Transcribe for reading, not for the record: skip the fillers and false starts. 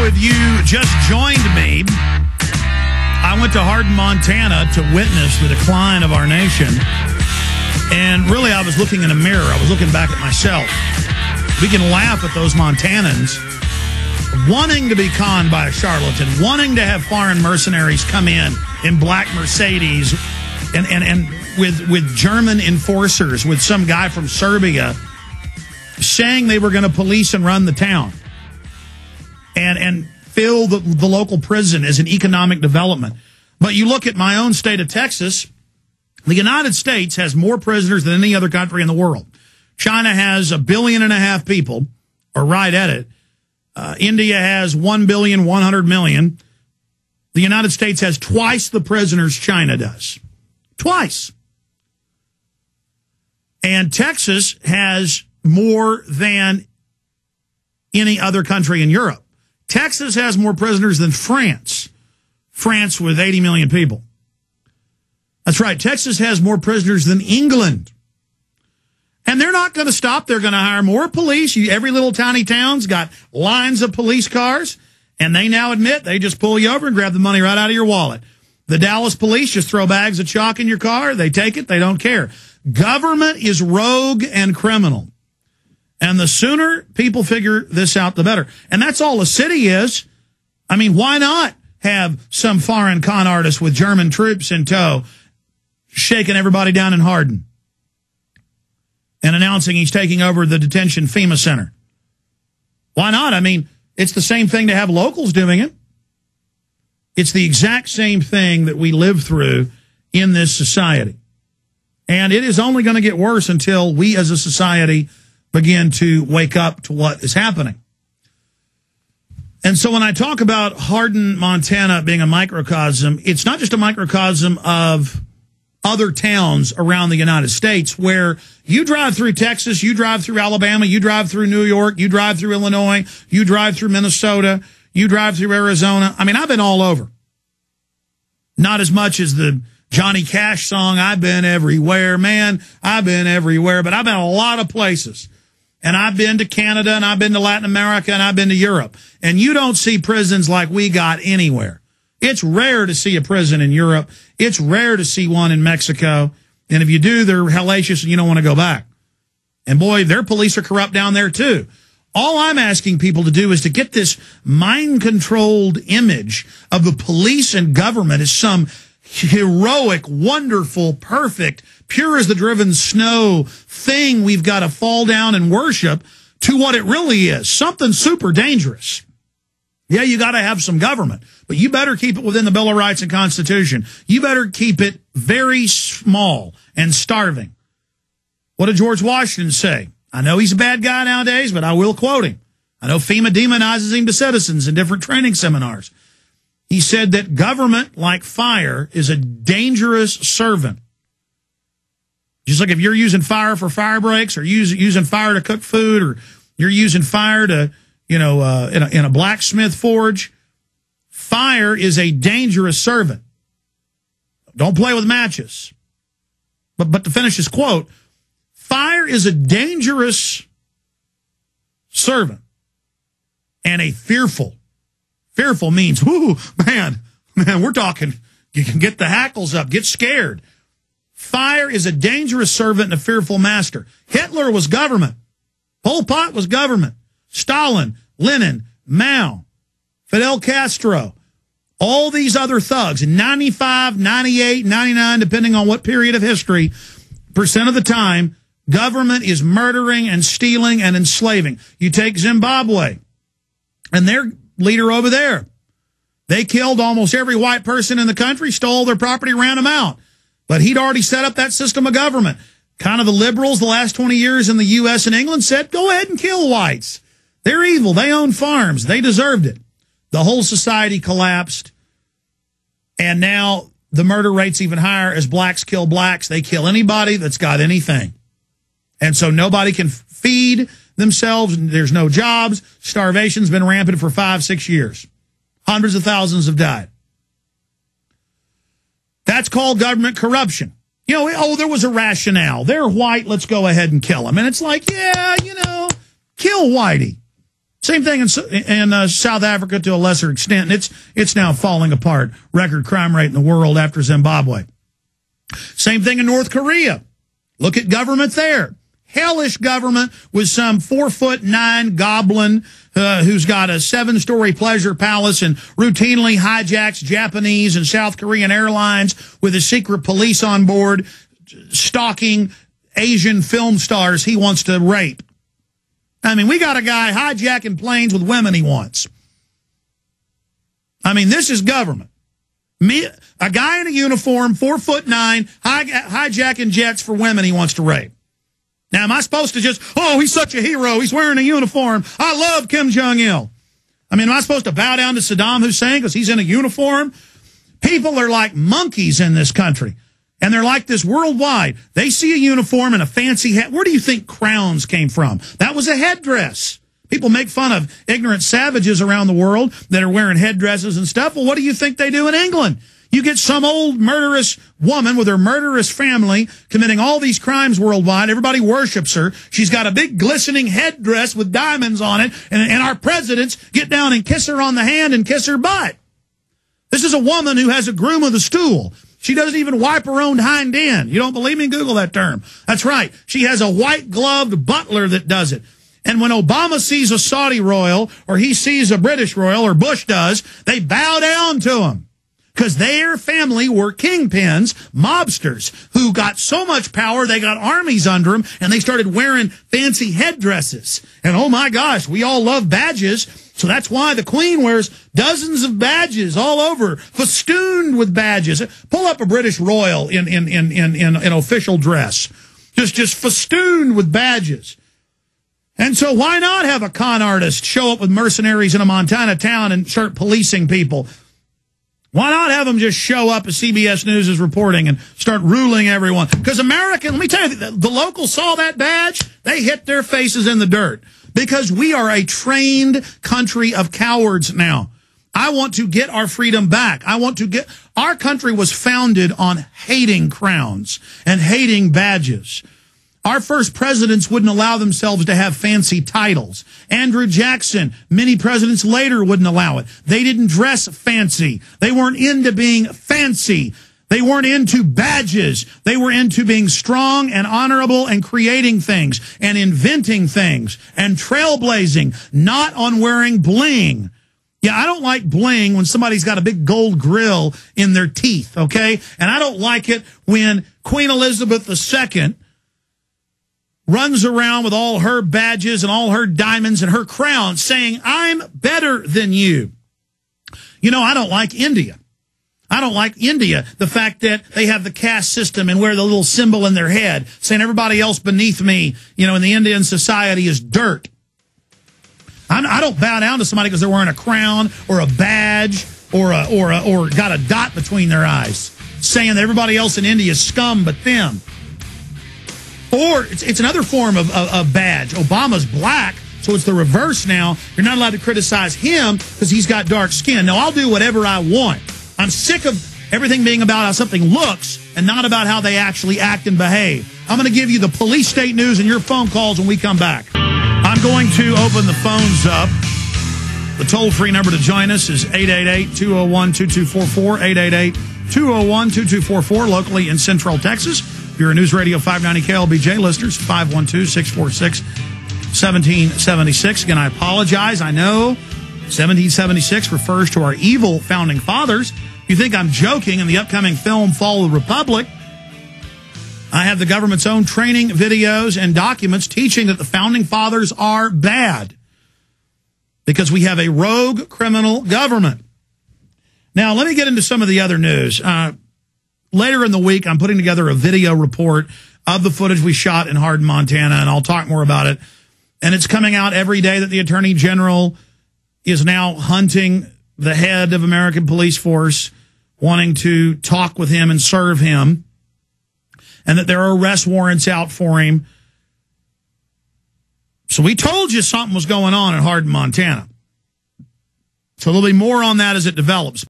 if you just joined me, I went to Hardin, Montana to witness the decline of our nation. And really, I was looking in a mirror. I was looking back at myself. We can laugh at those Montanans wanting to be conned by a charlatan, wanting to have foreign mercenaries come in black Mercedes and with German enforcers, with some guy from Serbia saying they were going to police and run the town and fill the local prison as an economic development. But you look at my own state of Texas, the United States has more prisoners than any other country in the world. China has 1.5 billion people, or right at it. India has 1,100,000,000. The United States has twice the prisoners China does. Twice. And Texas has more than any other country in Europe. Texas has more prisoners than France. France with 80 million people. That's right. Texas has more prisoners than England. And they're not going to stop. They're going to hire more police. Every little tiny town's got lines of police cars. And they now admit they just pull you over and grab the money right out of your wallet. The Dallas police just throw bags of chalk in your car. They take it. They don't care. Government is rogue and criminal. And the sooner people figure this out, the better. And that's all a city is. I mean, why not have some foreign con artist with German troops in tow shaking everybody down in Hardin and announcing he's taking over the detention FEMA center? Why not? I mean, it's the same thing to have locals doing it. It's the exact same thing that we live through in this society. And it is only going to get worse until we as a society begin to wake up to what is happening. And so when I talk about Hardin, Montana being a microcosm, it's not just a microcosm of other towns around the United States where you drive through Texas, you drive through Alabama, you drive through New York, you drive through Illinois, you drive through Minnesota, you drive through Arizona. I mean, I've been all over. Not as much as the Johnny Cash song, I've been everywhere. Man, I've been everywhere, but I've been a lot of places. And I've been to Canada, and I've been to Latin America, and I've been to Europe. And you don't see prisons like we got anywhere. It's rare to see a prison in Europe. It's rare to see one in Mexico. And if you do, they're hellacious and you don't want to go back. And boy, their police are corrupt down there too. All I'm asking people to do is to get this mind-controlled image of the police and government as some heroic, wonderful, perfect, pure as the driven snow thing we've got to fall down and worship, to what it really is, something super dangerous. Yeah, you got to have some government, but you better keep it within the Bill of Rights and Constitution. You better keep it very small and starving. What did George Washington say? I know he's a bad guy nowadays, but I will quote him. I know FEMA demonizes him to citizens in different training seminars. He said that government, like fire, is a dangerous servant. Just like if you're using fire for fire breaks, or using fire to cook food, or you're using fire to, in a blacksmith forge, fire is a dangerous servant. Don't play with matches. But to finish his quote, fire is a dangerous servant and a fearful. Fearful means, whoo, man, we're talking, you can get the hackles up, get scared. Fire is a dangerous servant and a fearful master. Hitler was government. Pol Pot was government. Stalin, Lenin, Mao, Fidel Castro, all these other thugs, in 95, 98, 99, depending on what period of history, percent of the time, government is murdering and stealing and enslaving. You take Zimbabwe, and their leader over there, they killed almost every white person in the country, stole their property, ran them out. But he'd already set up that system of government. Kind of the liberals the last 20 years in the U.S. and England said, go ahead and kill whites. They're evil. They own farms. They deserved it. The whole society collapsed. And now the murder rate's even higher. As blacks kill blacks, they kill anybody that's got anything. And so nobody can feed themselves. There's no jobs. Starvation's been rampant for 5-6 years. Hundreds of thousands have died. That's called government corruption. There was a rationale. They're white, let's go ahead and kill them. And it's like, yeah, kill Whitey. Same thing in South Africa to a lesser extent, and it's now falling apart. Record crime rate in the world after Zimbabwe. Same thing in North Korea. Look at government there. Hellish government with some 4'9" goblin who's got a 7-story pleasure palace and routinely hijacks Japanese and South Korean airlines with a secret police on board, stalking Asian film stars he wants to rape. I mean, we got a guy hijacking planes with women he wants. I mean, this is government. A guy in a uniform, 4'9", hijacking jets for women he wants to rape. Now, am I supposed to just, oh, he's such a hero, he's wearing a uniform, I love Kim Jong-il. I mean, am I supposed to bow down to Saddam Hussein because he's in a uniform? People are like monkeys in this country, and they're like this worldwide. They see a uniform and a fancy hat. Where do you think crowns came from? That was a headdress. People make fun of ignorant savages around the world that are wearing headdresses and stuff. Well, what do you think they do in England? You get some old murderous woman with her murderous family committing all these crimes worldwide. Everybody worships her. She's got a big glistening headdress with diamonds on it. And our presidents get down and kiss her on the hand and kiss her butt. This is a woman who has a groom of the stool. She doesn't even wipe her own hind end. You don't believe me? Google that term. That's right. She has a white-gloved butler that does it. And when Obama sees a Saudi royal or he sees a British royal or Bush does, they bow down to him. Because their family were kingpins, mobsters, who got so much power they got armies under them, and they started wearing fancy headdresses. And oh my gosh, we all love badges, so that's why the Queen wears dozens of badges all over, festooned with badges. Pull up a British royal in official dress, just festooned with badges. And so why not have a con artist show up with mercenaries in a Montana town and start policing people? Why not have them just show up as CBS News is reporting and start ruling everyone? Because American, let me tell you, the locals saw that badge, they hit their faces in the dirt. Because we are a trained country of cowards now. I want to get our freedom back. Our country was founded on hating crowns and hating badges. Our first presidents wouldn't allow themselves to have fancy titles. Andrew Jackson, many presidents later wouldn't allow it. They didn't dress fancy. They weren't into being fancy. They weren't into badges. They were into being strong and honorable and creating things and inventing things and trailblazing, not on wearing bling. Yeah, I don't like bling when somebody's got a big gold grill in their teeth, okay? And I don't like it when Queen Elizabeth II runs around with all her badges and all her diamonds and her crown saying, I'm better than you. You know, I don't like India. I don't like India, the fact that they have the caste system and wear the little symbol in their head, saying everybody else beneath me, you know, in the Indian society is dirt. I don't bow down to somebody because they're wearing a crown or a badge or got a dot between their eyes, saying that everybody else in India is scum but them. Or it's another form of badge. Obama's black, so it's the reverse now. You're not allowed to criticize him because he's got dark skin. Now, I'll do whatever I want. I'm sick of everything being about how something looks and not about how they actually act and behave. I'm going to give you the police state news and your phone calls when we come back. I'm going to open the phones up. The toll-free number to join us is 888-201-2244, 888-201-2244, locally in Central Texas. If you're a News Radio 590 KLBJ listeners, 512-646-1776. Again, I apologize. I know 1776 refers to our evil founding fathers. You think I'm joking in the upcoming film Fall of the Republic. I have the government's own training videos and documents teaching that the founding fathers are bad because we have a rogue criminal government. Now, let me get into some of the other news. Later in the week, I'm putting together a video report of the footage we shot in Hardin, Montana, and I'll talk more about it. And it's coming out every day that the Attorney General is now hunting the head of American Police Force, wanting to talk with him and serve him, and that there are arrest warrants out for him. So we told you something was going on in Hardin, Montana. So there'll be more on that as it develops.